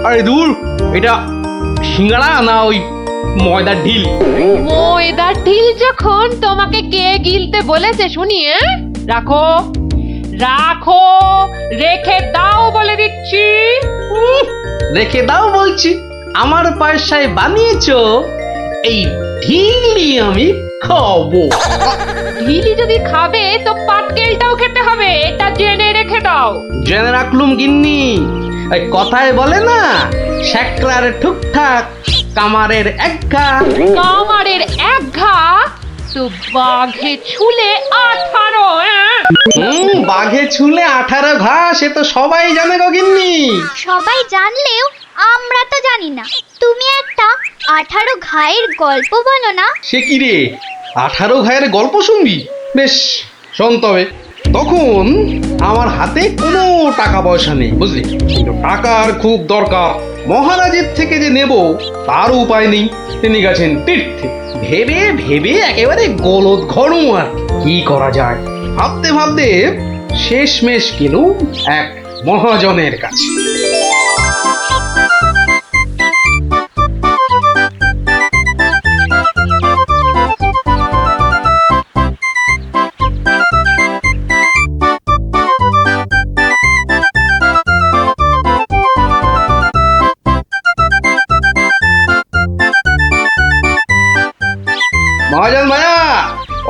আরে দূর, এটা সিঙ্গাড়া না ওই ময়দার ঢিল? ময়দার ঢিল যখন তোমাকে কে গিলতে বলেছে শুনি? রাখো রাখো, রেখে দাও বলে দিচ্ছি। রেখে দাও বলছি? আমার পয়সায় বানিয়েছো এই ঢিলি আমি খাবো। ঢিলি যদি খাবে তো পাটকেলটাও খেতে হবে, এটা জেনে রেখে দাও। জেনে রাখলুম গিন্নি। ওই কথায় বলে না, শ্যাকরার ঠুকঠাক কামারের এক ঘা। কামারের এক ঘা তো বাঘে ছুলে 18। বাঘে ছুলে 18 ঘা, সে তো সবাই জানে গো গিন্নি। সবাই জানলেও আমরা তো জানি না। তুমি একটা 18 ঘায়ের গল্প বলো না। সে কি রে, 18 ঘায়ের গল্প শুনবি? বেশ, শোন তবে। তখন আমার হাতে কোনো টাকা পয়সা নেই, বুঝলি, কিন্তু টাকার খুব দরকার। মহারাজের থেকে যে নেব তার উপায় নেই। তিনি গেছেন তীর্থে। ভেবে ভেবে একেবারে গলদ ঘরম। আর কি করা যায় ভাবতে ভাবতে শেষমেশ গেলুম এক মহাজনের কাছে। মহাজন ভাইয়া,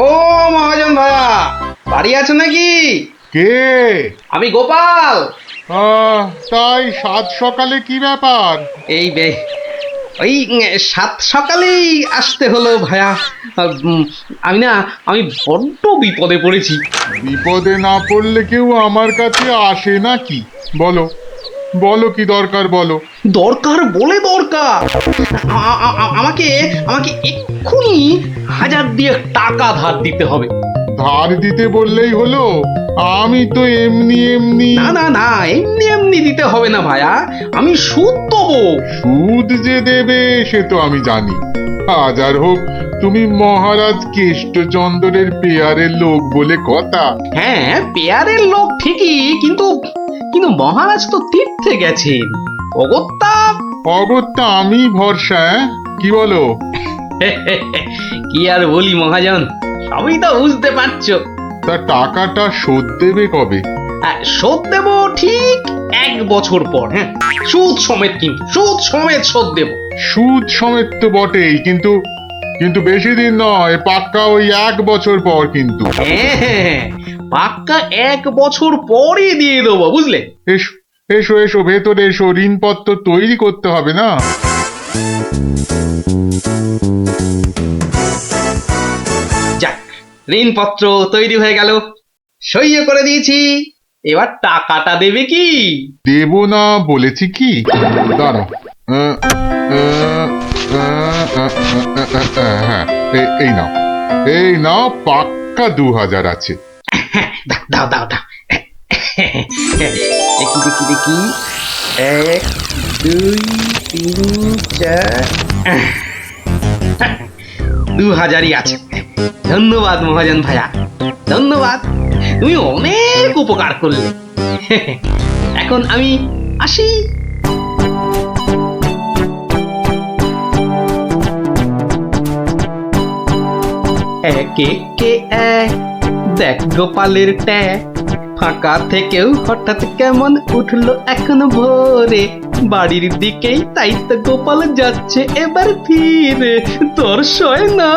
ও মহাজন ভাইয়া, বাড়ি আছে নাকি? কে? আমি গোপাল। তাই সাত সকালে কি ব্যাপার? এই ওই 7 সকালেই আসতে হলো ভাইয়া। আমি বড্ড বিপদে পড়েছি। বিপদে না পড়লে কেউ আমার কাছে আসে নাকি? বলো বলো, কি দরকার বলো। দরকার বলে দরকার। আমাকে আমাকে এক্ষুনি 1000 দিয়ে টাকা ধার দিতে হবে। ধার দিতে বললেই হলো? আমি তো এমনি এমনি। না না না, এমনি এমনি দিতে হবে না ভাইয়া, আমি সুদ দেবো। সুদ যে দেবে সে তো আমি জানি। হাজার হোক, তুমি মহারাজ কেষ্টচন্দ্রের পেয়ারের লোক বলে কথা। হ্যাঁ, পেয়ারের লোক ঠিকই, কিন্তু কিন্তু মহারাজ তো তীর্থে গেছেন। অগত্যা অগত্যা আমি ভরসা। কি বলো? কি আর বলি মহাজন, সবই তো বুঝতে পারছো। তা টাকাটা শোধ দেবে কবে? শোধ দেব ঠিক 1 বছর পর। হ্যাঁ, সুদ সমেত, কিন্তু সুদ সমেত শোধ দেব। সুদ সমেত তো বটেই, কিন্তু কিন্তু বেশি দিন নয়, পাক্কা ওই 1 বছর পর কিন্তু। হ্যাঁ, পাক্কা 1 বছর পরই দিয়ে দেবো, বুঝলে। এসো এসো এসো, ভেতরে এসো, ঋণপত্র তৈরি করতে হবে না? যাক, ঋণপত্র তৈরি হয়ে গেল, সইও করে দিয়েছি। এবার টাকাটা দেবে কি? দেব না বলেছি কি? দাঁড়ো। হ্যাঁ, এই নাও, এই নাও, পাক্কা 2000 আছে। দাও দাও দাও। দেখি দেখি দেখি, 1 2 3 4, 2000ই আছে। ধন্যবাদ মহাজন ভাইয়া, ধন্যবাদ। তুমি অনেক উপকার করলে। এখন আমি আসি। একে কে এক, দেখ গোপালের ট্যাগ। ফাঁকা থেকেও হঠাৎ কেমন উঠলো এখন ভোরে। বাড়ির দিকেই, তাই তো গোপাল যাচ্ছে এবার ফিরে। তোর সয় না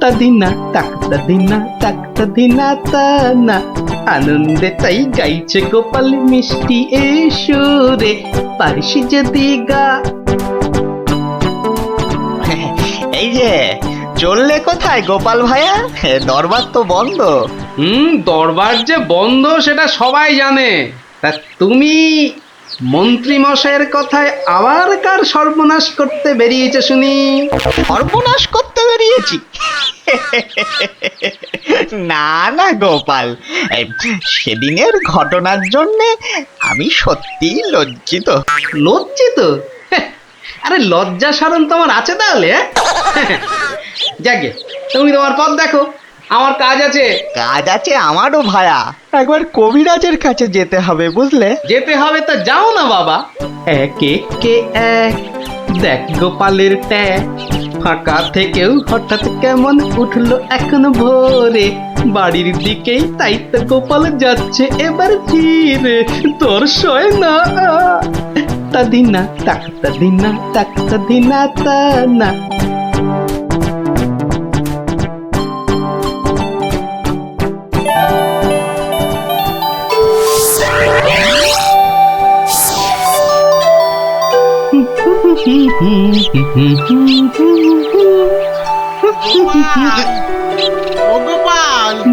তাদিনা তাকতা দিনা তাকতা দিনা তা না। আনন্দে তাই গাইছে গোপাল মিষ্টি এই সুরে। পারিস যদি গা। এই যে চললে কোথায় গোপাল ভাইয়া? দরবার তো বন্ধ। দরবার যে বন্ধ সেটা সবাই জানে। তা তুমি মন্ত্রী মশাইয়ের কথায় আবার কার সর্বনাশ করতে বেরিয়েছে শুনি? সর্বনাশ করতে বেরিয়েছি? না না গোপাল, সেদিনের ঘটনার জন্যে আমি সত্যিই লজ্জিত। লজ্জিত? আরে লজ্জা শরম তোমার আছে তাহলে? যাকে, তুমি তোমার পথ দেখো, আমার কাজ আছে। কাজ আছে আমারও ভায়া, একবার কবিরাজের কাছে যেতে হবে বুঝলে। যেতে হবে তো যাও না বাবা। এক কে এক, দেখ গোপালের ট্যাগ, ফাঁকা থেকেও হঠাৎ কেমন উঠলো এখন ভোরে, বাড়ির দিকেই তাই তো গোপাল যাচ্ছে এবার ফিরে, তোর সয় না তা দিনা তাক তা দিনা তাক তা দিনা তা না।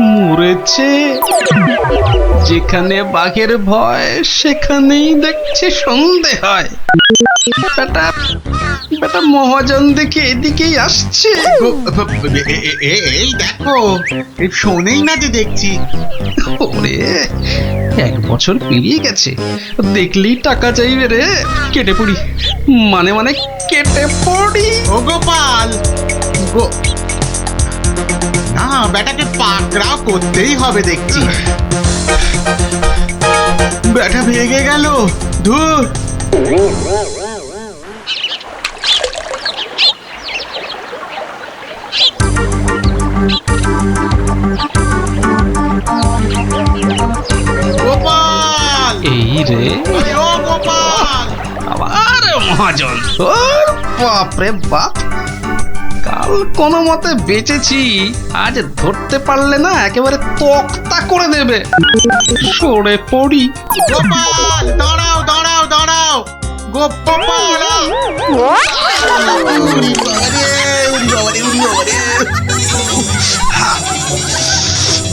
মরেছে, যেখানে বাঘের ভয় সেখানেই দেখছে সন্ধে হয়। বেটা বেটা মহাজন দেখে এদিকেই আসছে। এই দেখো, এই শোনেই না যে দেখছি। ওরে, 1 বছর পেরিয়ে গেছে, দেখলেই টাকা চাইবে রে। কেটে পড়ি, মানে মানে কেটে পড়ি। ও গোপাল, না বেটাকে পাকড়াও করতেই হবে দেখছি। বেটা ভেগে গেল, ধুর। গোপাল, এই রে, ও গোপাল, আবার মহাজন। ও বাপরে বাপ, কাল কোনো মতে বেঁচেছি, আজ ধরতে পারলে না একেবারে তক্তা করে দেবে। সরে পড়ি। গোপাল, দাঁড়াও দাঁড়াও দাঁড়াও, গোপাল।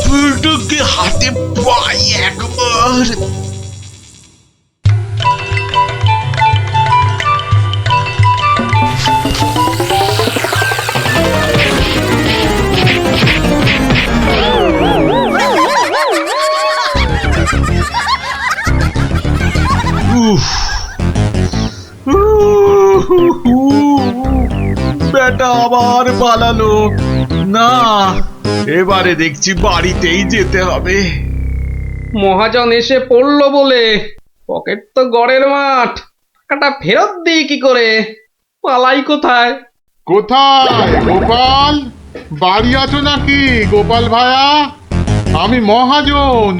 বুলটুকে হাতে পাই একবার। বেটা আবার পালালো। না, এবারে দেখছি বাড়িতেই যেতে হবে। মহাজন এসে পড়লো বলে, পকেট তো গড়ের মাঠ, টাকাটা ফেরত দিই কি করে? পালাই কোথায়? কোথায় গোপাল? বাড়ি আছো নাকি গোপাল ভায়া? আমি মহাজন।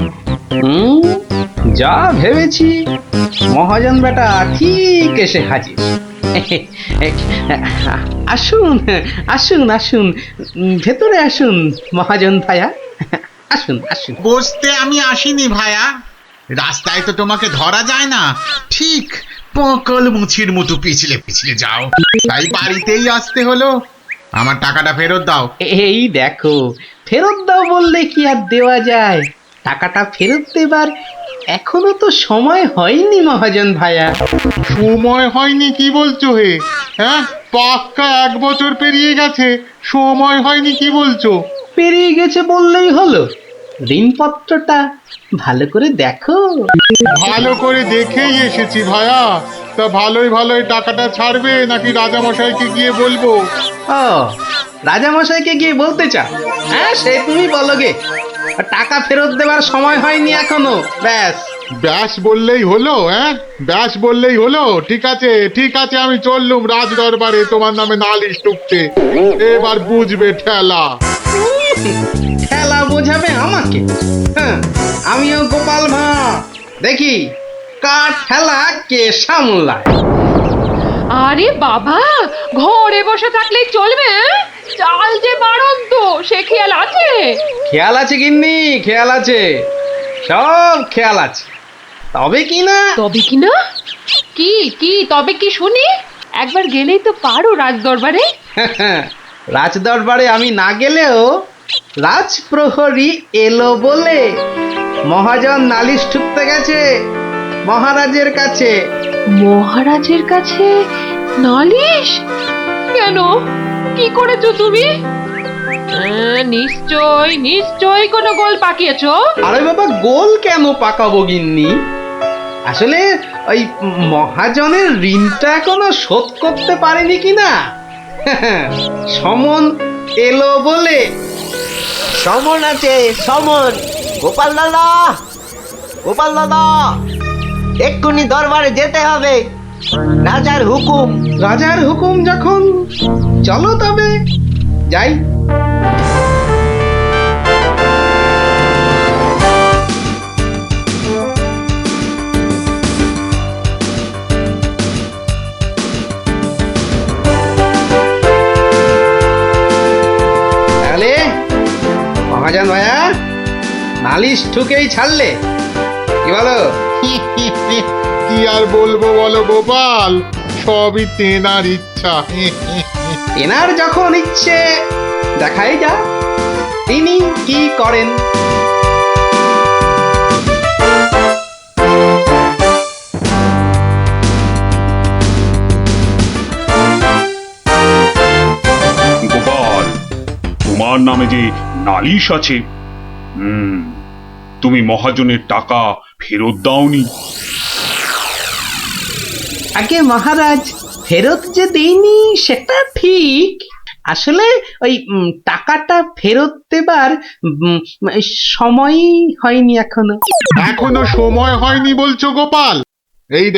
যা ভেবেছি, মহাজন বেটা ঠিক এসে হাজির। আসুন আসুন আসুন, ভেতরে আসুন মহাজন ভাইয়া, আসুন আসুন। বসতে আমি আসিনি ভায়া, রাস্তায় তো তোমাকে ধরা যায় না, ঠিক পকল মুছির মতো পিছলে পিছলে যাও, তাই বাড়িতেই আসতে হলো। আমার টাকাটা ফেরত দাও। এই দেখো, ফেরত দাও বললে কি আর দেওয়া যায়? টাকাটা ফেরত দেবার এখনো তো সময় হয়নি মহাজন ভাইয়া। সময় হয়নি কি বলছো হে? হ্যাঁ, পাক্কা 1 বছর পেরিয়ে গেছে, সময় হয়নি কি বলছো? পেরিয়ে গেছে বললেই হলো? ঋণপত্রটা ভালো করে দেখো। ভালো করে দেখেই এসেছি ভায়া। তা ভালোই ভালোই টাকাটা ছাড়বে নাকি রাজামশাইকে গিয়ে বলবো? ও, রাজামশাইকে গিয়ে বলতে চাও? হ্যাঁ, সে তুমি বলো গে। টাকা ফেরত দেবার সময় হয়নি এখনো, ব্যাস। ব্যাস বললেই হলো? হ্যাঁ, ব্যাস বললেই হলো? ঠিক আছে ঠিক আছে, আমি চললুম রাজ দরবারে তোমার নামে নালিশ টুকতে। এবার বুঝবে ঠেলা। খেলা বোঝাবে আমাকে? হ্যাঁ, আমিও গোপাল ভাঁ, দেখি কার ঠেলা কে সামলায়। আরে বাবা, ঘরে বসে থাকলেই চলবে? চাল যে বাড়ন্ত, সে খেয়াল আছে? খেয়াল আছে গিন্নি, খেয়াল আছে, সব খেয়াল আছে। তবে কি না, তবে কি না? কি কি তবে কি শুনি? একবার গেলেই তো পারো রাজ দরবারে। রাজ দরবারে আমি না গেলেও রাজপ্রহরী এলো বলে মহাজন নালিশ ঠুকতে গেছে মহারাজের কাছে। মহারাজের কাছে নালিশ? কেন, কি করেছো তুমি? নিশ্চয় নিশ্চয় কোনো গোল পাকিয়েছো। আরে বাবা, গোল কেন পাকাবো গিন্নি? আসলে ওই মহাজনের ঋণটা এখনো শোধ করতে পারেনি কিনা, সমন এলো বলে সমন আছে, সমন। গোপাল দাদা, গোপাল দাদা, এক্ষুনি দরবারে যেতে হবে, রাজার হুকুম। রাজার হুকুম যখন, চলো তবে যাই। তাহলে মহাজন ভাইয়া নালিশ ঠুকেই ছাড়লে, কি বলো? কি আর বলবো বলো গোপাল, সবই তেনার ইচ্ছা। এনার যখন ইচ্ছে দেখাই যা তিনি কি করেন। গোপাল, তোমার নামে যে নালিশ আছে, তুমি মহাজনের টাকা ফেরত দাওনি। আগে মহারাজ, ফেরত যে দেইনি সেটা ঠিক, আসলে ওই টাকাটা ফেরত দেবার সময়ই হয়নি এখনো। এখনো সময় হয়নি বলছো গোপাল? এই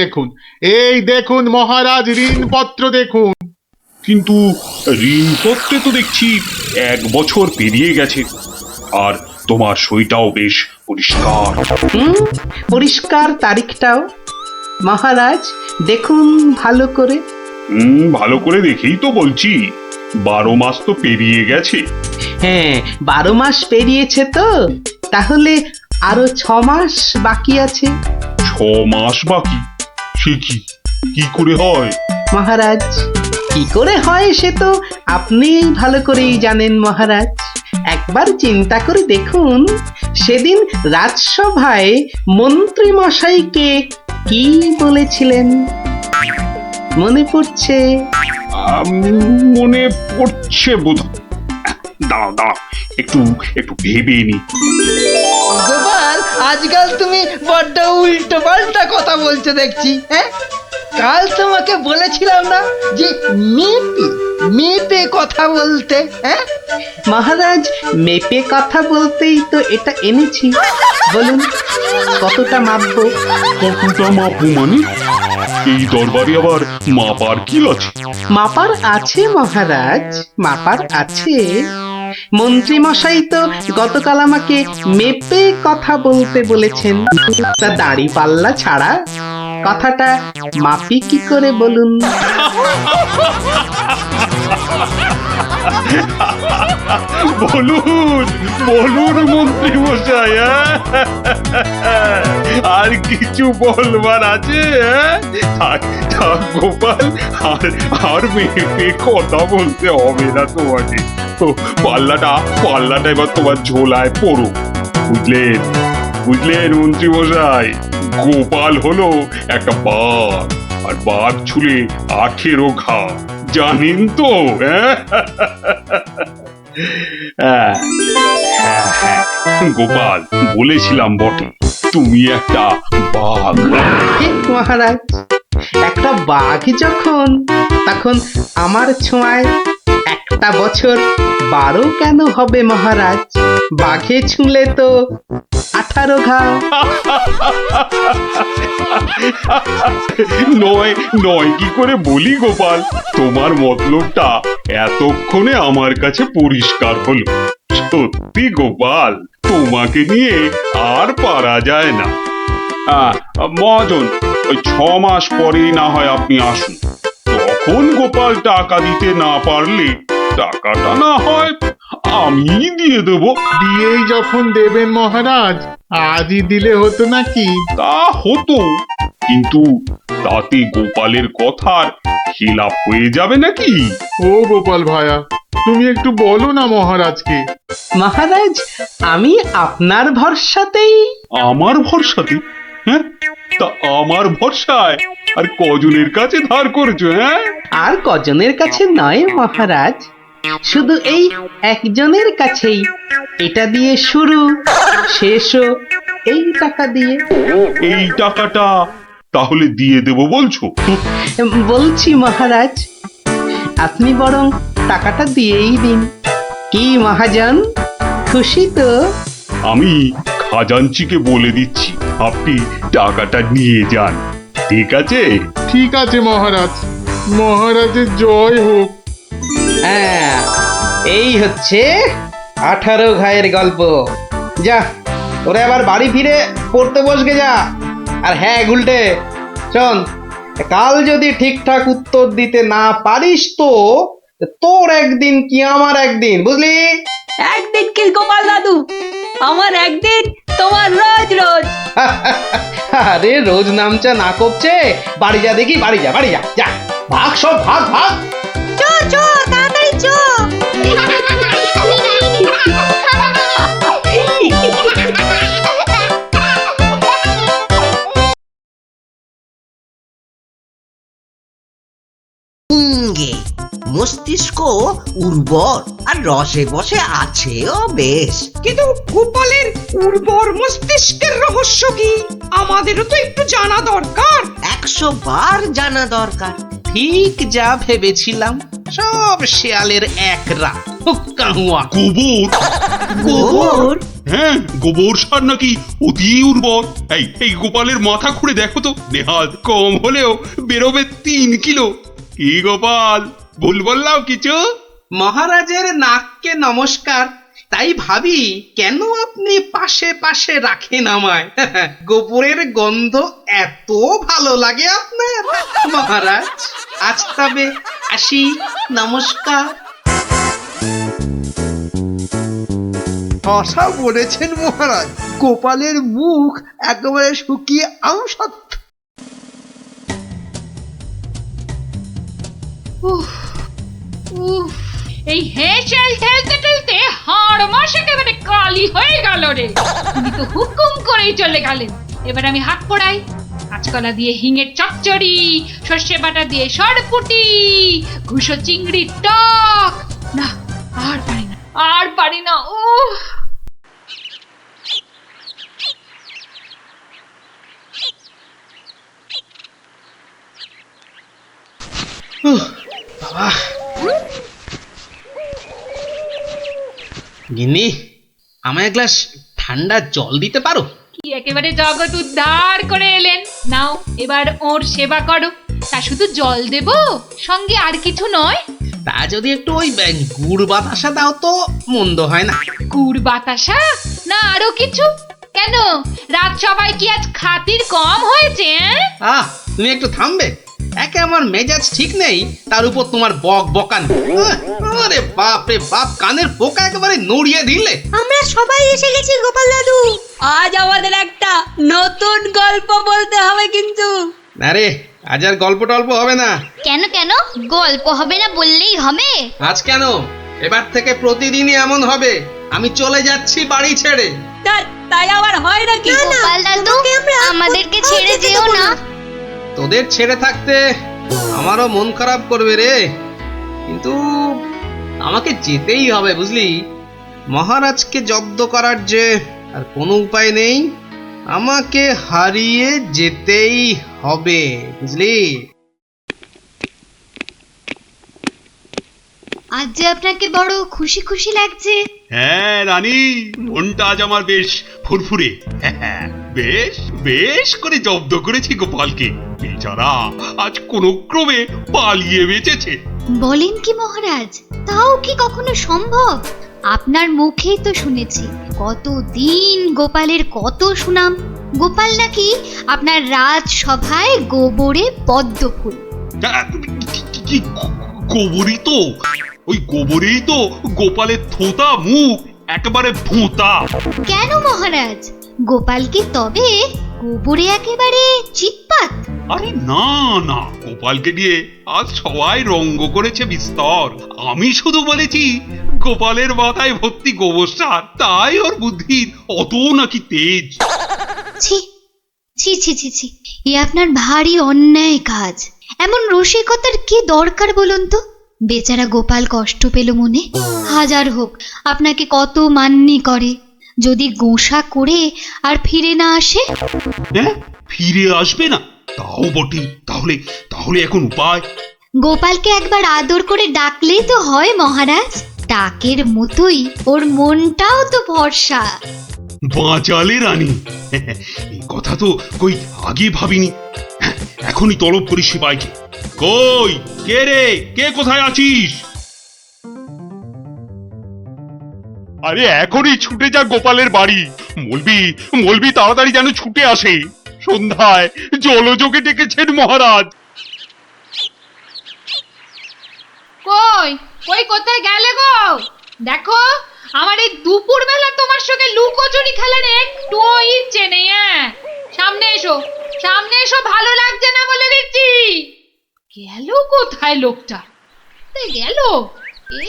দেখুন মহারাজ, ঋণপত্র দেখুন। কিন্তু ঋণপত্রে তো দেখছি 1 বছর পেরিয়ে গেছে, আর তোমার সইটাও বেশ পরিষ্কার। পরিষ্কার তারিখটাও। মহারাজ দেখুন ভালো করে। ভালো করে দেখেই তো বলছি, 12 মাস তো পেরিয়ে গেছে। হ্যাঁ, 12 মাস পেরিয়েছে তো, তাহলে আরো 6 মাস বাকি আছে। 6 মাস বাকি? সে কি করে হয়? মহারাজ, কি করে হয় সে তো আপনি ভালো করেই জানেন মহারাজ। একবার চিন্তা করে দেখুন, সেদিন রাজসভায় মন্ত্রী মশাইকে কি বলেছিলেন, মনে পড়ছে? মনে পড়ছে বোধ। দাঁড়াও দাঁড়াও, একটু ভেবে নি। গোপাল, আজকাল তুমি বড্ড উল্টো পাল্টা কথা বলছো দেখছি। হ্যাঁ, কাল তোমাকে বলেছিলাম না যে মেপে মেপে কথা বলতে? হ্যাঁ মহারাজ, মেপে কথা বলতেই তো এটা এনেছি। বলুন কতটা মাপবো? কতটা মাপবো মানে? এই দরবারে আবার মাপার কি আছে? মাপার আছে মহারাজ, মাপার আছে। মন্ত্রী মশাই তো গতকাল আমাকে মেপে কথা বলতে বলেছেন, তা দাড়ি পাল্লা ছাড়া কথাটা মাপি কি করে বলুন? বলুন বলুন মন্ত্রী মশাই, আর কিছু বলবার আছে? থাক গোপাল, আর মেপে কথা বলতে হবে না তোমাকে। পাল্লাটা এবার তোমার ঝোলায় পড়ো। বুঝলেন মন্ত্রী মশাই? গোপাল হলো একটা বাঘ, আর বাঘ ছুলে 18 ঘা, জানেন তো? হ্যাঁ, গোপাল, বলেছিলাম বটে, তুমি একটা বাঘ। ঠিক মহারাজ, একটা বাঘ যখন, তখন আমার ছোঁয়ায় একটা বছর 12 কেন হবে মহারাজ? বাঘে ছুঁলে তো 18 ঘা। নয় কি করে বলি গোপাল? তোমার মতলবটা এতক্ষণে আমার কাছে পরিষ্কার হলো। সত্যি গোপাল, তোমাকে নিয়ে আর পারা যায় না। মহাজন, ওই 6 মাস পরেই না হয় আপনি আসুন, তখন গোপাল টাকা দিতে না পারলে টাকাটা না হয় আমি দিয়ে দেব। দিয়েই যখন দেবেন মহারাজ, আজই দিলে হতো নাকি? তা হতো, কিন্তু তাতে গোপালের কথার খিলাপ হয়ে যাবে নাকি? ও গোপাল ভায়া, তুমি একটু বলো না মহারাজকে। মহারাজ, আমি আপনার ভরসাতেই। আমার ভরসাতে? হ্যাঁ, তা আমার ভরসায় আর কজনের কাছে ধার করেছো? হ্যাঁ, আর কজনের কাছে নয় মহারাজ, শুধু এই একজনের কাছেই। এটা দিয়ে শুরু, শেষও এই টাকা দিয়ে। এই টাকাটা তাহলে দিয়ে দেব বলছো? বলছি মহারাজ, আপনি বরং টাকাটা দিয়েই দিন। কি মহাজন, খুশি তো? আমি খাজাঞ্চিকে বলে দিচ্ছি আপনি টাকাটা নিয়ে যান, ঠিক আছে? ঠিক আছে মহারাজ, মহারাজের জয় হোক। হ্যাঁ, এই হচ্ছে 18 ঘায়ের গল্প। যা, তোরা আবার বাড়ি ফিরে পড়তে বসগে যা। আর হ্যাঁ গুলটে, শোন, কাল যদি ঠিকঠাক উত্তর দিতে না পারিস তো তোর একদিন কি আমার একদিন, বুঝলি? একদিন কি গোপাল দাদু, আমার একদিন, তোমার রোজ রোজ। আরে রোজ নামচা না কপছে, বাড়ি যা দেখি, বাড়ি যা, বাড়ি যা, যা ভাগ, সব ভাগ ভাগ। চো চো তাড়াতাড়ি চো। সঙ্গে মস্তিষ্ক উর্বর আর রসে বসে আছেও বেশ। কিন্তু গোপালের উর্বর মস্তিষ্কের রহস্য কি আমাদেরও তো একটু জানা দরকার। 100 বার জানা দরকার। ঠিক যা ভেবেছিলাম, সব শেয়ালের এক রাত। হুক্কা হুয়া। গোবর? গোবর? হ্যাঁ, গোবর সার নাকি অতি উর্বর। এই গোপালের মাথা খুঁড়ে দেখো তো, নেহাত কম হলেও বেরোবে 3 কিলো। কি গোপাল, ভুল বললাম কিছু? মহারাজের নাককে নমস্কার। তাই ভাবি কেন আপনি পাশে পাশে রাখেন আমায়। গোবরের গন্ধ এত ভালো লাগে আপনার মহারাজ। আজ তবে আসি, নমস্কার। ভাষা বলেছেন মহারাজ, গোপালের মুখ একেবারে শুকিয়ে আমসত্ব। এই হেসেল ঠেলতে ঠেলতে হাড় মাস একেবারে কালি হয়ে গেল রে। উনি তো হুকুম করেই চলে গেলেন। এবার আমি হাত পোড়াই। কাঁচকলা দিয়ে হিঙের চচ্চড়ি, সর্ষে বাটা দিয়ে সরপুটি, ঘুষো চিংড়ির টক। না, আর পারি না, আর পারি না। উহ, বাবা, গিন্নি, আমায় এক গ্লাস ঠান্ডা জল দিতে পারো? কি একেবারে জগৎ উদ্ধার করে এলেন। নাও এবার ওর সেবা করো। তা শুধু জল দেব, সঙ্গে আর কিছু নয়? তা যদি একটু ওই গুড় বাতাসা দাও তো মন্দ হয় না। গুড় বাতাসা না আরো কিছু? কেন, রাত সবাই কি আজ খাতির কম হয়েছে? তুমি একটু থামবে? একে আমার মেজাজ ঠিক নেই, তার উপর তোমার বক বকানি। আরে বাপ রে বাপ, কানের পোকা একেবারে নড়িয়ে দিলে। আমরা সবাই এসে গেছি গোপাল দাদু। আজ আমাদের একটা নতুন গল্প বলতে হবে কিন্তু। আরে আজ আর গল্প টল্প হবে না। কেন কেন গল্প হবে না বললেই হবে? আজ কেন, এবার থেকে প্রতিদিনই এমন হবে। আমি চলে যাচ্ছি বাড়ি ছেড়ে। তাই আবার হয় নাকি? গোপাল দাদু, আমাদেরকে ছেড়ে যেও না। তোদের ছেড়ে থাকতে আমারও মন খারাপ করবে রে, কিন্তু আমাকে যেতেই হবে, বুঝলি? মহারাজকে জব্দ করার যে আর কোনো উপায় নেই, আমাকে হারিয়ে যেতেই হবে, বুঝলি? আজ যে আপনাকে বড় খুশি খুশি লাগছে। হ্যাঁ রানী, মনটা আজ আমার বেশ ফুরফুরে। বেশ বেশ করে জব্দ করেছি গোপালকে। বেচারা আজ কোনো ক্রমে পালিয়ে বেঁচেছে। বলেন কি মহারাজ, তাও কি কখনো সম্ভব? আপনার মুখেই তো শুনেছি কতদিন গোপালের কত সুনাম। গোপাল নাকি আপনার রাজসভায় গোবরে পদ্ম ফুল। গোবরই তো, ওই গোবরেই তো গোপালের থোতা মুখ একেবারে ভোঁতা। কেন মহারাজ, গোপাল কি তবে গোবরে একেবারে চিৎপাত? আরে না না, গোপালকে নিয়ে আজ সবাই রঙ্গ করেছে বিস্তর। আমি শুধু বলেছি গোপালের মাথায় ভর্তি গোবর সার, তাই ওর বুদ্ধির অত নাকি তেজ। ছি ছি ছি ছি ছি, এ আপনার ভারী অন্যায় কাজ। এমন রসিকতার কি দরকার বলুন তো? বেচারা গোপাল কষ্ট পেল মনে। হাজার হোক আপনাকে কত মান্যি করে, যদি গোসা করে আর ফিরে না আসে। হ্যাঁ, ফিরে আসবে না? তাও বটে। তাহলে তাহলে এখন উপায়? গোপালকে একবার আদর করে ডাকলেই তো হয় মহারাজ। টাকের মতোই ওর মনটাও তো ভরসা। বাঁচালে রানী, এই কথা তো কই আগে ভাবিনি। এখনই তলব করি সিপাইকে। কই কে রে, কে কোথায় আছিস? আরে এখনই ছুটে যা গোপালের বাড়ি। মলবি তাড়াতাড়ি যেন ছুটে আসে। সন্ধ্যায় জলযোগে ডেকেছেন মহারাজ। কই কই কোথায় গেলে গো? দেখো আমার এই দুপুর বেলা তোমার সঙ্গে লুকোচুরি খেলার একটুও ইচ্ছে নেই। সামনে এসো, সামনে এসো, ভালো লাগছে না বলে দিচ্ছি। গেল কোথায় লোকটা? গেল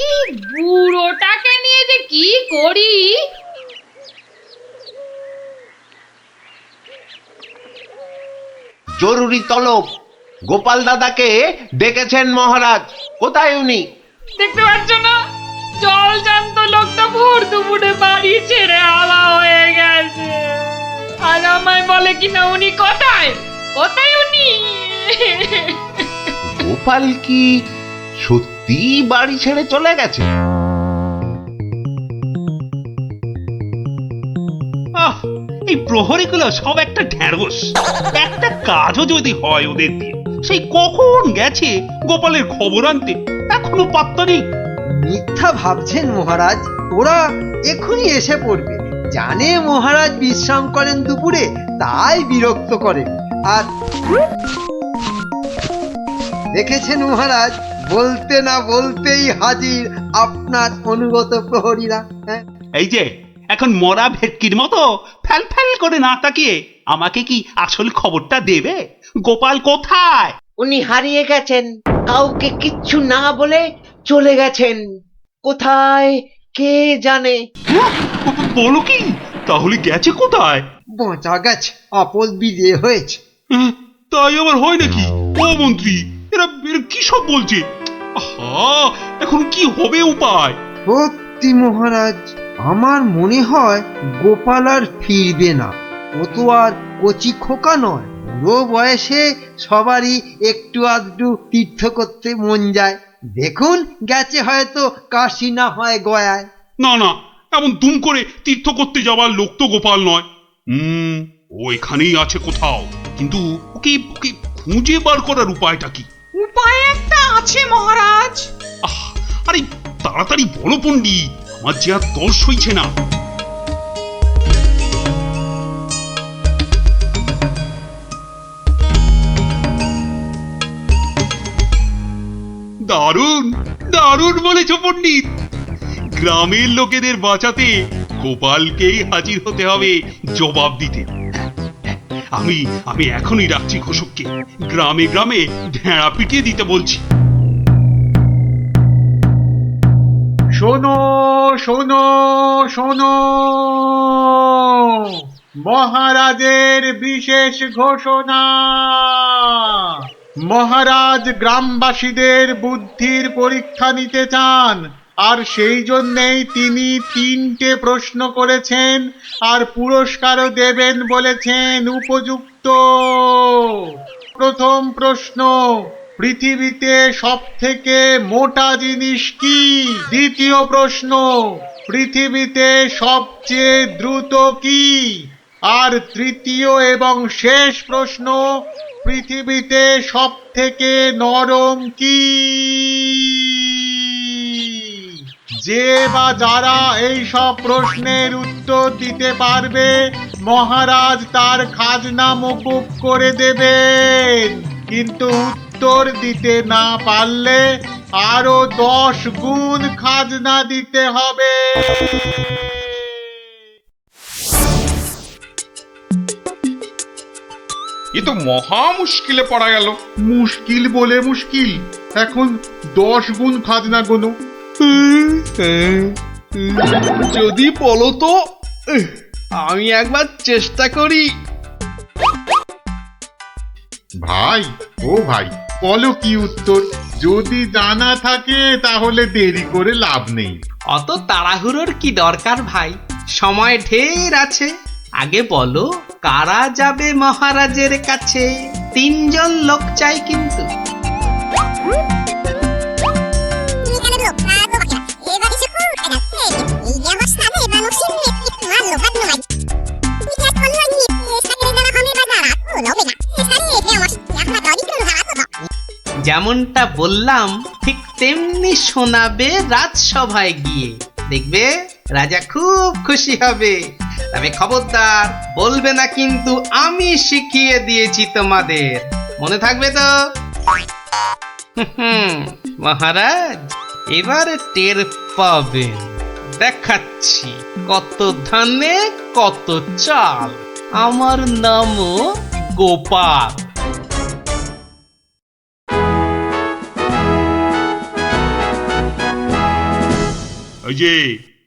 এই বুড়োটাকে নিয়ে যে কি করি। জরুরি তলব, গোপাল দাদাকে ডেকেছেন মহারাজ। কোথায় উনি? দেখতে পাচ্ছ না, জল জান্ত লোকটা ভোর দুপুরে বাড়ি ছেড়ে হাওয়া হয়ে গেছে। আর আমায় বলে কিনা উনি কোথায়, কোথায় উনি? গোপাল কি সত্যি বাড়ি ছেড়ে চলে গেছে? এই প্রহরীগুলো সব একটা ঢ্যাঁড়স। একটা কাজও যদি হয় ওদের দিয়ে, সেই কখন গেছে গোপালের খবর আনতে, এখনো পাত্তা নেই। মিথ্যা ভাবছেন মহারাজ, ওরা এখনই এসে পড়বে। জানে মহারাজ বিশ্রাম করেন দুপুরে, তাই বিরক্ত করেন। আর দেখেছেন মহারাজ, বলতে না বলতেই হাজির আপনার অনুগত প্রহরীরা। হ্যাঁ, এই যে এখন মরা ভেটকির মতো ফ্যাল ফ্যাল করে না তাকিয়ে আমাকে কি আসল খবরটা দেবে? গোপাল কোথায়? উনি হারিয়ে গেছেন, কাউকে কিচ্ছু না বলে চলে গেছেন। কোথায় কে জানে। বলো কি, তাহলে গেছে কোথায়? বাঁচা গেছে, আপদ বিজে হয়েছে। তাই আবার হয় নাকি? ও মন্ত্রী, এরা কি সব বলছে? আহা, এখন কি হবে উপায়? সত্যি মহারাজ, আমার মনে হয় গোপাল আর ফিরবে না। ও তো আর কচি খোকা নয়। বুড়ো বয়সে সবারই একটু আধটু তীর্থ করতে মন যায়। দেখুন, গেছে হয়তো কাশি না হয় গয়ায়। না না, এমন দুম করে তীর্থ করতে যাওয়ার লোক তো গোপাল নয়। ও এখানেই আছে কোথাও, কিন্তু ওকে ওকে খুঁজে বার করার উপায়টা কি? উপায় একটা আছে মহারাজ। আরে তাড়াতাড়ি বলো পণ্ডিত, আমার যে আর তর সইছে না। দারুণ দারুণ বলেছ পণ্ডিত। গ্রামের লোকেদের বাঁচাতে গোপালকেই হাজির হতে হবে জবাব দিতে। আমি এখনই রাখছি ঘোষককে, গ্রামে গ্রামে ভেড়া পিটিয়ে দিতে বলছি। শোনো শোনো শোনো, মহারাজের বিশেষ ঘোষণা। মহারাজ গ্রামবাসীদের বুদ্ধির পরীক্ষা নিতে চান, আর সেই জন্যেই তিনি 3টে প্রশ্ন করেছেন, আর পুরস্কারও দেবেন বলেছেন উপযুক্ত। প্রথম প্রশ্ন, পৃথিবীতে সবথেকে মোটা জিনিস কি? দ্বিতীয় প্রশ্ন, পৃথিবীতে সবচেয়ে দ্রুত কি? আর তৃতীয় এবং শেষ প্রশ্ন, পৃথিবীতে সবথেকে নরম কি? যে বা যারা এই সব প্রশ্নের উত্তর দিতে পারবে, মহারাজ তার খাজনা মকুব করে দেবেন। কিন্তু উত্তর দিতে না পারলে আরো 10 গুণ খাজনা দিতে হবে। এ তো মহা মুশকিলে পড়া গেল। মুশকিল বলে মুশকিল, এখন 10 গুণ খাজনা গোনো। যদি বলো তো আমি একবার চেষ্টা করি। ভাই, ও ভাই, বলো কি উত্তর? যদি জানা থাকে তাহলে দেরি করে লাভ নেই। অত তাড়াহুড়োর কি দরকার ভাই, সময় ঢের আছে। আগে বলো, কারা যাবে মহারাজের কাছে? 3 জন লোক চাই কিন্তু। তুমি কেন যেমনটা বললাম ঠিক তেমনি শোনাবে রাজসভায় গিয়ে, দেখবে রাজা খুব খুশি হবে। তবে খবরদার বলবে না কিন্তু আমি শিখিয়ে দিয়েছি তোমাদের, মনে থাকবে তো? মহারাজ এবার টের পাবেন, দেখাচ্ছি কত ধানে কত চাল। আমার নামও গোপাল। এই যে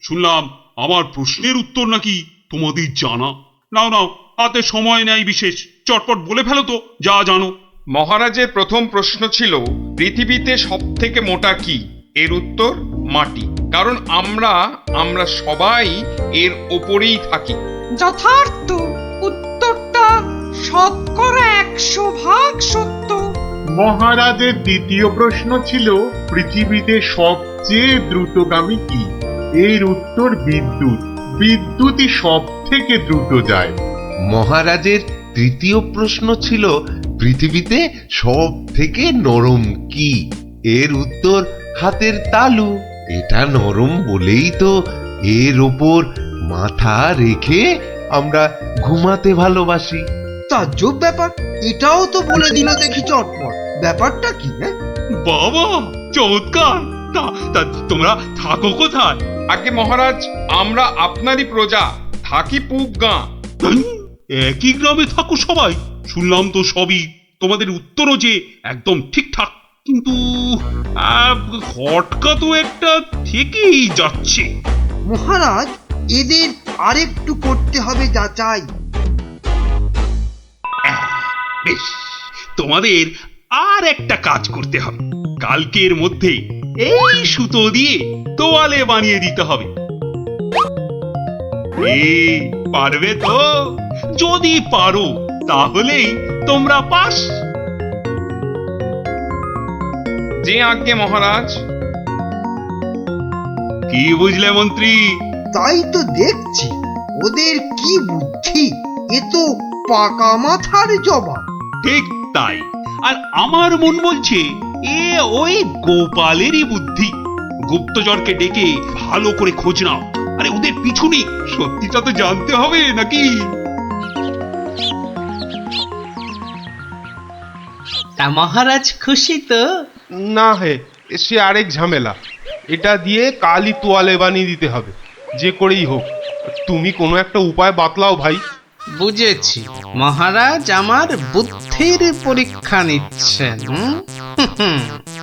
শুনলাম আমার প্রশ্নের উত্তর নাকি তোমাদের জানা। নাও নাও, হাতে সময় নেই বিশেষ, চটপট বলে ফেলো তো যা জানো। মহারাজের প্রথম প্রশ্ন ছিল পৃথিবীতে সব থেকে মোটা কি? এর উত্তর মাটি। কারণ আমরা সবাই এর ওপরেই থাকি। যথার্থ উত্তরটা শতকরা 100% সত্য। মহারাজের দ্বিতীয় প্রশ্ন ছিল পৃথিবীতে সবচেয়ে দ্রুতগামী কি? এর উত্তর বিদ্যুৎ। বিদ্যুৎই সব থেকে দ্রুত যায়। মহারাজের তৃতীয় প্রশ্ন ছিল পৃথিবীতে সব থেকে নরম কি? এর উত্তর হাতের তালু। এটা নরম বলেই তো এর ওপর মাথা রেখে আমরা ঘুমাতে ভালোবাসি। তাজ্জব ব্যাপার, এটাও তো বলে দিল দেখি চটপট। ব্যাপারটা কি? বাবা চমৎকার। তা তোমরা থাকো কোথায়? আগে মহারাজ, আমরা আপনারই প্রজা, থাকি পুব গাঁ। একই গ্রামে থাকো সবাই? শুনলাম তো সবই, তোমাদের উত্তরও যে একদম ঠিকঠাক, কিন্তু খটকা তো একটা থেকেই যাচ্ছে। মহারাজ এদের আরেকটু করতে হবে যাচাই। বেশ, তোমাদের আর একটা কাজ করতে হবে। কালকের মধ্যে এই সুতো দিয়ে তোয়ালে বানিয়ে দিতে হবে। পারবে তো? যদি পারো তাহলেই তোমরা পাস। যে আজ্ঞে মহারাজ। কি বুঝলে মন্ত্রী? তাই তো দেখছি, ওদের কি বুদ্ধি! এ তো পাকা মাথার জবাব। ঠিক তাই। আর আমার মন বলছে এ ওই গোপালেরই বুদ্ধি। গুপ্তচরকে ডেকে ভালো করে খোঁজ নাও। আরে ওদের পিছনে সত্যিটা তো জানতে হবে নাকি? তা মহারাজ খুশি তো? না হে, সে আরেক ঝামেলা। এটা দিয়ে কালই তোয়ালে বানিয়ে দিতে হবে, যে করেই হোক। তুমি কোনো একটা উপায় বাতলাও ভাই। বুঝেছি, মহারাজ আমার বুদ্ধির পরীক্ষা নিচ্ছেন।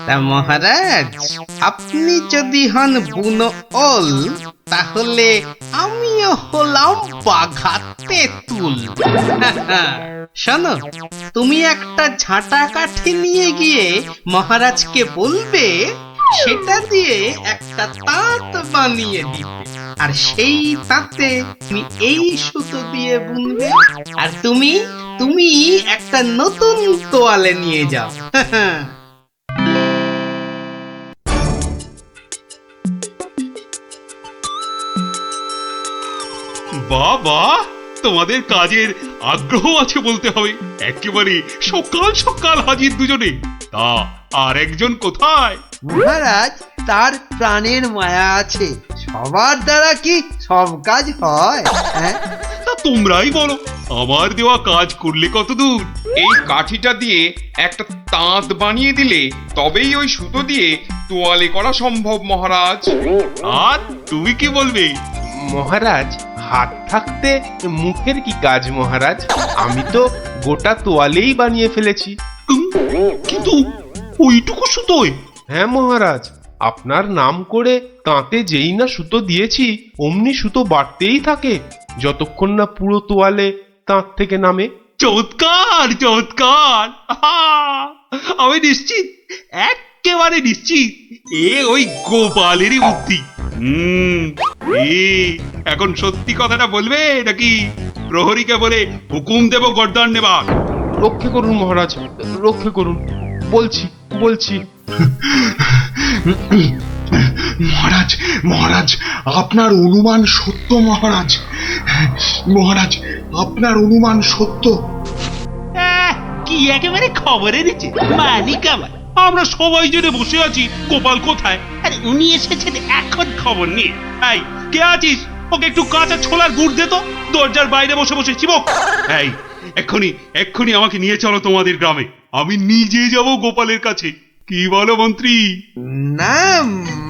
তা মহারাজ, আপনি যদি হন বুনো ওল, তাহলে আমিও হলাম বাঘা তেঁতুল। শোনো, তুমি একটা ঝাঁটা কাঠি নিয়ে গিয়ে মহারাজকে বলবে সেটা দিয়ে একটা তাঁত বানিয়ে দিতে, আর সেই তাঁতে তুমি এই সুতো দিয়ে বুনবে, আর তুমি একটা নতুন তোয়ালে নিয়ে যাও। বাবা, তোমাদের কাজের আগ্রহ আছে বলতে হবে। একেবারে সকাল সকাল হাজির দুজনে। তা আর একজন কোথায়? মহারাজ, তার প্রাণের মায়া আছে, সবার দ্বারা কি সব কাজ হয়? তা তোমরাই বলো, আমার দেওয়া কাজ করলে কতদূর? এই কাঠিটা দিয়ে একটা তাঁত বানিয়ে দিলে তবেই ওই সুতো দিয়ে তোয়ালে করা সম্ভব মহারাজ। আর তুমি কি বলবে? মহারাজ, হাত থাকতে মুখের কি কাজ মহারাজ? আমি তো গোটা তোয়ালেই বানিয়ে ফেলেছি। কিন্তু ওইটুকু সুতোয়? হ্যাঁ মহারাজ, আপনার নাম করে তাঁতে যেই না সুতো দিয়েছি অমনি সুতো বাড়তেই থাকে, যতক্ষণ না পুরো তোয়ালে তাঁত থেকে নামে। চমৎকার চমৎকার! আমি নিশ্চিত, একেবারে নিশ্চিত এ ওই গোপালেরই বুদ্ধি। এখন সত্যি কথাটা বলবে নাকি প্রহরীকে বলে হুকুম দেব গর্দান নেবার? রক্ষে করুন মহারাজ, রক্ষে করুন। বলছি বলছি। মহারাজ, মহারাজ, আপনার অনুমান সত্য মহারাজ। মহারাজ, আপনার অনুমান সত্য। কি একেবারে খবরে দিচ্ছে মালিক আমার। আমরা সবাই জেনে বসে আছি গোপাল কোথায়। আরে উনি এসেছেন এখন খবর নিয়ে। এই কে আছিস? ওকে একটু কাঁচা ছোলার গুড় দে তো, দরজার বাইরে বসে বসে চিবক। এই এক্ষুনি এক্ষুনি আমাকে নিয়ে চলো তোমাদের গ্রামে, আমি নিজে যাব গোপালের কাছে। কি বলো মন্ত্রী? না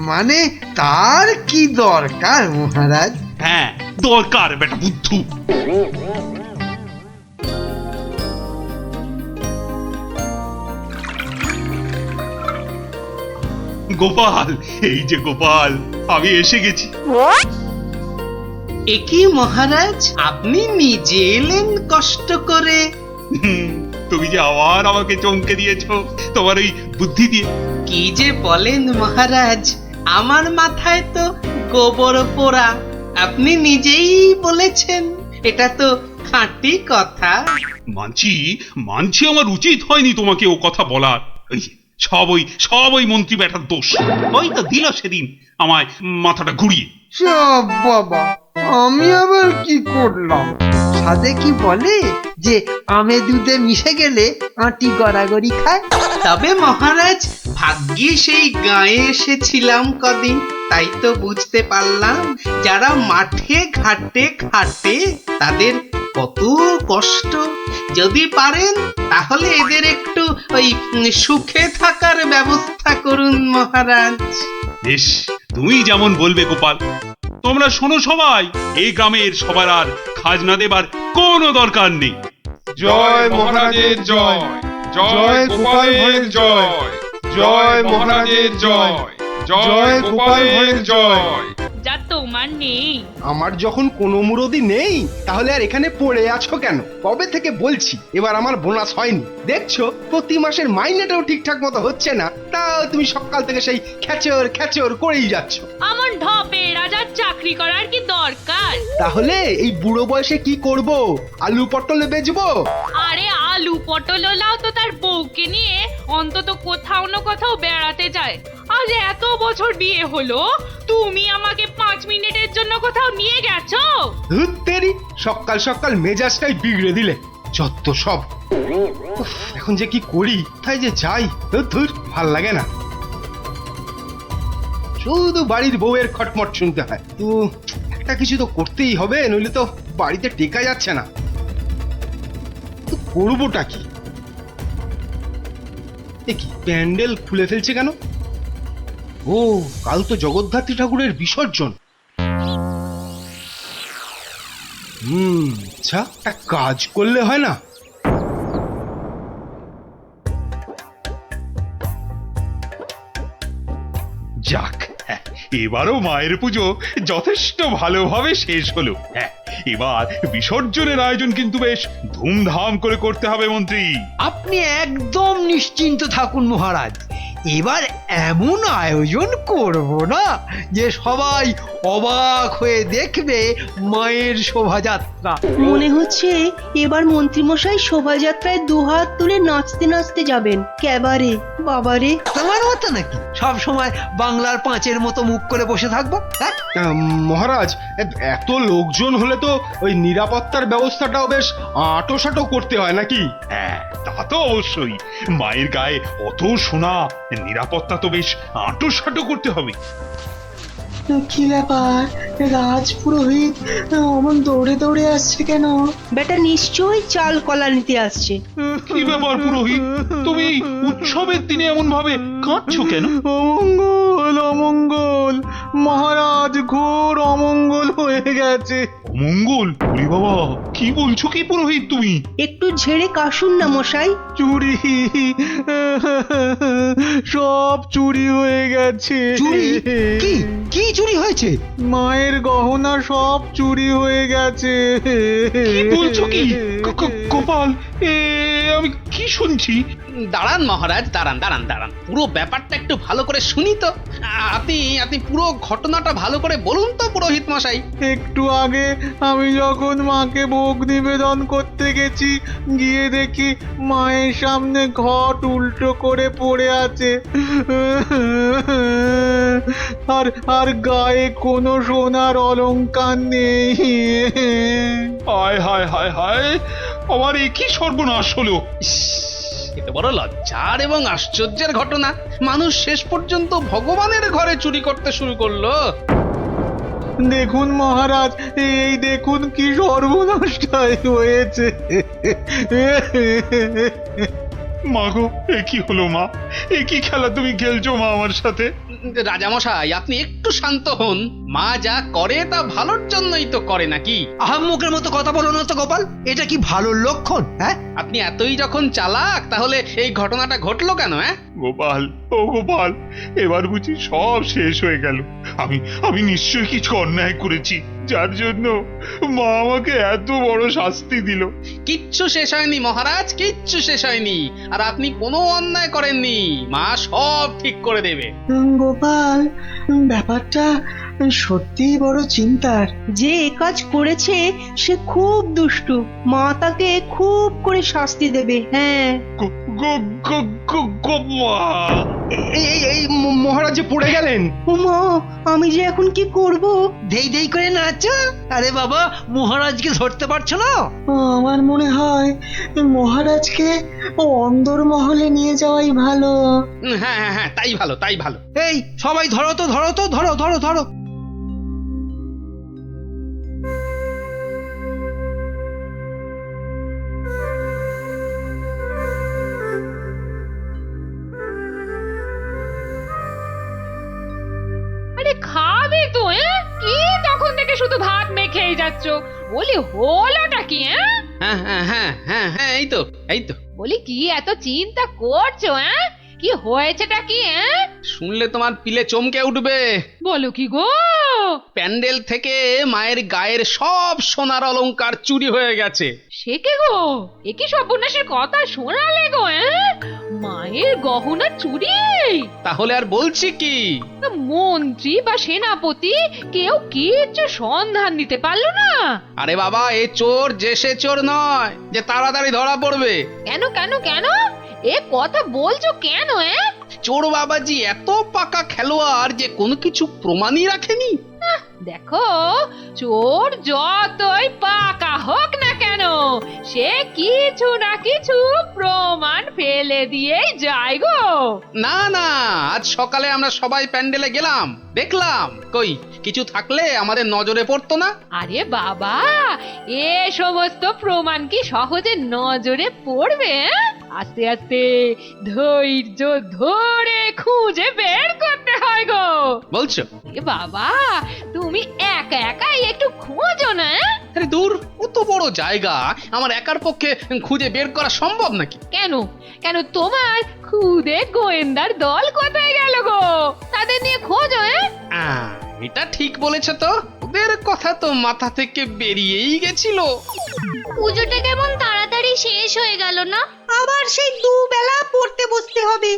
মানে তার কি দরকার মহারাজ? হ্যাঁ দরকার বেটা বুদ্ধু। গোপাল, এই যে গোপাল, আমি এসে গেছি। একই মহারাজ, আপনি নিজে এলেন কষ্ট করে? তুমি যে আবার আমাকে চমকে দিয়েছো তোমার ওই বুদ্ধি দিয়ে। কি যে বলেন মহারাজ, আমার মাথায় তো গোবর পোড়া। আপনি নিজেই বলেছেন, এটা তো খাঁটি কথা। মানছি মানছি আমার উচিত হয়নি তোমাকে ও কথা বলার। ওই সব ওই মন্ত্রী বেটার দোষ। ওই তো দিল সেদিন আমায় মাথাটা ঘুরিয়ে। সব বাবা, আমি আবার কি করলাম? সাধে কি বলে যে আমে দুধে মিশে গেলে আটি গড়াগড়ি খায়। তবে মহারাজ, ভাগ্যে সেই গায়ে এসেছিলাম কদিন, তাই তো বুঝতে পারলাম যারা মাঠে ঘাটে খাটে তাদের কত কষ্ট। যদি পারেন তাহলে এদের একটু ওই সুখে থাকার ব্যবস্থা করুন মহারাজ। বেশ, তুমি যেমন বলবে গোপাল। তোমরা শোনো সবাই, এই গ্রামের সবার আর খাজনা দেবার কোনো দরকার নেই। জয় মহারাজের জয়, জয় গোপাল ভাইয়ের জয়, জয় মহারাজের জয়, জয় গোপাল ভাইয়ের জয়। যা তোমার নেই। আমার যখন কোনো মুরদি নেই, তাহলে আর এখানে পড়ে আছো কেন? কবে থেকে বলছি এবার আমার বোনাস হয়নি। দেখছো প্রতি মাসের মাইনেটাও ঠিকঠাক মতো হচ্ছে না, তাও তুমি সকাল থেকে সেই খেচর খেচর করেই যাচ্ছ। আমার ঢপে রাজার চাকরি করার কি দরকার? তাহলে এই বুড়ো বয়সে কি করব? আলু পটলে বেচবো? আরে আলু পটল লাও তো তার বউকে নিয়ে অন্তত কোথাও না কোথাও বেড়াতে যায়। আজ এত বছর বিয়ে হলো, তুমি আমাকে 5 মিনিটের জন্য কোথাও নিয়ে গেছো? ধুর তেরি, সকাল সকাল মেজাজটাই বিগড়ে দিলে। যত সব। উফ, এখন যে কি করি, তাই যে যাই, ধুর ভাল লাগে না। শুধু বাড়ির বউয়ের খটমট শুনতে হয়। তো একটা কিছু তো করতেই হবে, নইলে তো বাড়িতে টেকা যাচ্ছে না। তো করবোটা কি? কি প্যান্ডেল খুলে ফেলছে কেন? ও, কাল তো জগদ্ধাত্রী ঠাকুরের বিসর্জন। আচ্ছা, একটা কাজ করলে হয় না? যাক, এবারও মায়ের পুজো যথেষ্ট ভালোভাবে শেষ হলো। হ্যাঁ, এবার বিসর্জনের আয়োজন কিন্তু বেশ ধুমধাম করে করতে হবে মন্ত্রী। আপনি একদম নিশ্চিন্ত থাকুন মহারাজ, এবার এমন আয়োজন করব না যে সবাই অবাক হয়ে দেখবে মায়ের শোভাযাত্রা। মনে হচ্ছে এবার মন্ত্রীমশাই শোভাযাত্রায় দুহাত তুলে নাচতে নাচতে যাবেন। ক্যাবারে বাবারে, তোমার মতো নাকি সব সময় বাংলার পাঁচের মতো মুখ করে বসে থাকবো? হ্যাঁ মহারাজ, এত লোকজন হলে তো ওই নিরাপত্তার ব্যবস্থাটাও বেশ আঁটোসাঁটো করতে হয় নাকি? হ্যাঁ, তা তো অবশ্যই। মায়ের গায়ে অত সোনা, নিরাপত্তা তো বেশ আঁটোসাঁটো করতে হবে। কি ব্যাপার, রাজপুরোহিত অমন দৌড়ে দৌড়ে আসছে কেন? বেটা নিশ্চয়ই চাল কলা নিতে আসছে। কি ব্যাপার পুরোহিত, তুমি উৎসবের দিনে এমন ভাবে কাঁদছো কেন? অমঙ্গল অমঙ্গল, মহারাজ ঘোর অমঙ্গল হয়ে গেছে। অমঙ্গল? ওরে বাবা, কি বলছো কি পুরোহিত তুমি? একটু ঝেড়ে কাশুন না মশাই। চুরি, সব চুরি হয়ে গেছে। চুরি? কি কি চুরি হয়েছে? মায়ের গহনা সব চুরি হয়ে গেছে। কি বলছো কি গোপাল? আমি কি শুনছি? দাঁড়ান মহারাজ, দাঁড়ান দাঁড়ান দাঁড়ান, পুরো ব্যাপারটা একটু ভালো করে শুনি তো। আপনি পুরো ঘটনাটা ভালো করে বলুন তো পুরোহিত মশাই। একটু আগে আমি যখন মাকে ভোগ নিবেদন করতে গেছি, গিয়ে দেখি মায়ের সামনে ঘট উল্টো করে পড়ে আছে, আর গায়ে কোনো সোনার অলংকার নেই। হায় হায় হায় হায়, আমার এ কি সর্বনাশ হলো! এ তো বড় লজ্জার এবং আশ্চর্যের ঘটনা। মানুষ শেষ পর্যন্ত ভগবানের ঘরে চুরি করতে শুরু করলো। দেখুন মহারাজ, এই দেখুন কি সর্বনাশটাই হয়েছে। মা গো, এ কি হলো মা? এ কি খেলা তুমি খেলছো মা আমার সাথে? রাজামশাই, আপনি একটু শান্ত হন। মা যা করে তা ভালোর জন্যই তো করে নাকি? আহাম্মকের মতো কথা বলো না তো গোপাল, এটা কি ভালো লক্ষণ? হ্যাঁ, আপনি এতই যখন চালাক, তাহলে এই ঘটনাটা ঘটলো কেন? গোপাল, ও গোপাল, এবার বুঝি সব শেষ হয়ে গেল। আমি নিশ্চয়ই কিছু অন্যায় করেছি, যার জন্য মা আমাকে এত বড় শাস্তি দিল। কিচ্ছু শেষ হয়নি মহারাজ, কিচ্ছু শেষ হয়নি। আর আপনি কোনো অন্যায় করেননি, মা সব ঠিক করে দেবে। গোপাল, ব্যাপারটা সত্যিই বড় চিন্তার। যে কাজ করেছে সে খুব দুষ্টু, মা তাকে খুব করে শাস্তি দেবে। হ্যাঁ, এই মহারাজ যে পড়ে গেলেন। মা, আমি যে এখন কি করব? দেই দেই করে নাচো। আরে বাবা, মহারাজকে ধরতে পারছো না? আমার মনে হয় মহারাজকে অন্দরমহলে নিয়ে যাওয়াই ভালো। হ্যাঁ হ্যাঁ হ্যাঁ, তাই ভালো, তাই ভালো। এই সবাই ধরো তো, ধরো তো, ধরো ধরো ধরো। আরে খাবে তো? কি তখন থেকে শুধু ভাত মেখেই যাচ্ছ? বলি হলোটা কি? হ্যাঁ হ্যাঁ হ্যাঁ হ্যাঁ হ্যাঁ, এই তো এই তো। বলি কি এত চিন্তা করছো? কি হয়েছেটা কি? শুনলে তোমার পিলে চমকে উঠবে। বলো কি গো? প্যান্ডেল থেকে মায়ের গায়ের সব সোনার অলংকার চুরি হয়ে গেছে। সে কি গো? এ কি সর্বনাশের কথা শোনালে গো? মায়ের গহনা চুরি? তাহলে আর বলছি কি? মন্ত্রী বা সেনাপতি কেউ কিচ্ছু সন্ধান দিতে পারলো না? আরে বাবা, এ চোর যে সে চোর নয় যে তাড়াতাড়ি ধরা পড়বে। কেন কেন কেন এ কথা বলছো কেন? চোর বাবাজি এত পাকা খেলোয়াড় যে কোনো কিছু প্রমাণই রাখেনি। দেখো, চোর যতই পাকা হোক না কেন, সে কিছু না কিছু প্রমাণ ফেলে দিয়েই যায় গো। না না, আজ সকালে আমরা সবাই প্যান্ডেলে গেলাম, দেখলাম কই কিছু থাকলে আমাদের নজরে পড়তো না। আরে বাবা, এ সমস্ত প্রমাণ কি সহজে নজরে পড়বে? আস্তে আস্তে ধৈর্য ধরে খুঁজে বের করতে হয় গো। বলছো? এ বাবা, তুমি একা একাই একটু খোঁজো না। আরে দূর, কত বড় জায়গা, আমার একার পক্ষে খুঁজে বের করা সম্ভব নাকি? কেন কেন, তোমার খুদে গোয়েন্দার দল কোথায় গেল গো? তাদের নিয়ে খোঁজো। এটা ঠিক বলেছো তো, ওদের কথা তো মাথা থেকে বেরিয়েই গেছিল। পুজোটা কেমন তাড়াতাড়ি শেষ হয়ে গেল না? আবার সেই দুবেলা পড়তে বসতে হবে।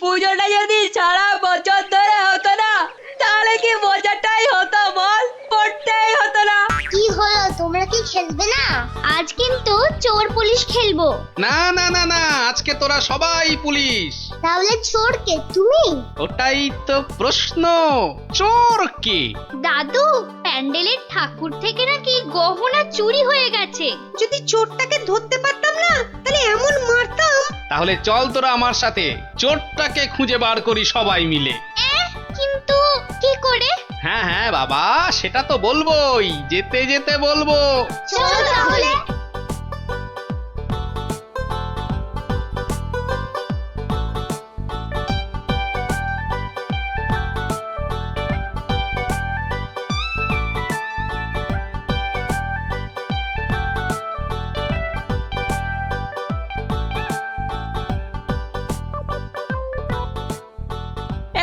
পুজোটা যদি সারা বছর ধরে হতো না, তাহলে কি মজাটাই হতো বল? পড়তেই হতো না। কি হলো, তোমরা কি খেলবে না? আজ কিন্তু চোর পুলিশ খেলবো। না না না না, আজকে তোরা সবাই পুলিশ। তাহলে চোর কে, তুমি? ওটাই তো প্রশ্ন, চোর কে? দাদু, প্যান্ডেলের ঠাকুর থেকে নাকি গহনা চুরি হয়ে গেছে। যদি চোরটাকে ধরতে পারতাম না, তাহলে এমন মারতাম। তাহলে চল তোরা আমার সাথে, চোরটাকে খুঁজে বার করি সবাই মিলে। কিন্তু কি করে? হ্যাঁ হ্যাঁ বাবা, সেটা তো বলবোই, যেতে যেতে বলবো। চল তাহলে।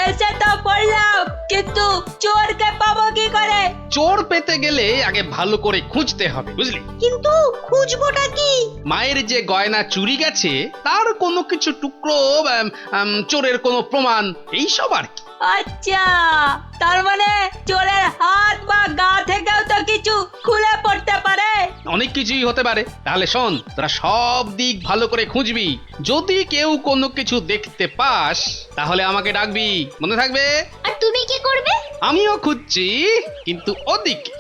এসে তো পড়লাম, কিন্তু চোরকে পাবো কি করে? চোর পেতে গেলে আগে ভালো করে খুঁজতে হবে, বুঝলি? কিন্তু খুঁজবোটা কি? মায়ের যে গয়না চুরি গেছে তার কোনো কিছু টুকরো, চোরের কোনো প্রমাণ, এইসব আর কি। আচ্ছা, তার মানে চোরের হাত বা গা থেকেও তো কিছু খুলে পড়তে পারে। অনেক কিছুই হতে পারে। তাহলে শোন, তোরা সব দিক ভালো করে খুঁজবি, যদি কেউ কোনো কিছু দেখতে পাস তাহলে আমাকে ডাকবি, মনে থাকবে? আর তুমি কি করবে? আমিও খুঁজছি, কিন্তু ওদিকে।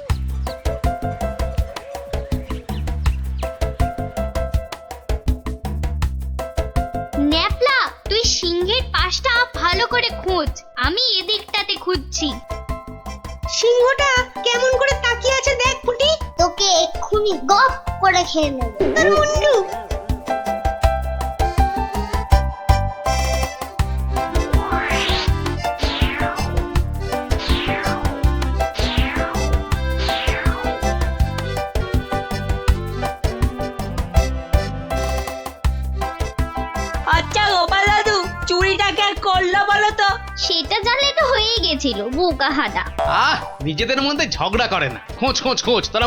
সিংহের পাশটা ভালো করে খোঁজ, আমি এদিকটাতে খুঁজছি। সিংহটা কেমন করে তাকিয়ে আছে দেখ পুটি। তোকে এক্ষুনি গপ করে খেয়ে নেব। মুন্ডু আচ্ছা গোপাল দাদু, চুরিটা কে করলো বলো তো? সেটা জানলে তো হয়েই গেছিল বোকা হাদা। নিজেদের মধ্যে ঝগড়া করে না, খোঁজ খোঁজ খোঁজ, তোরা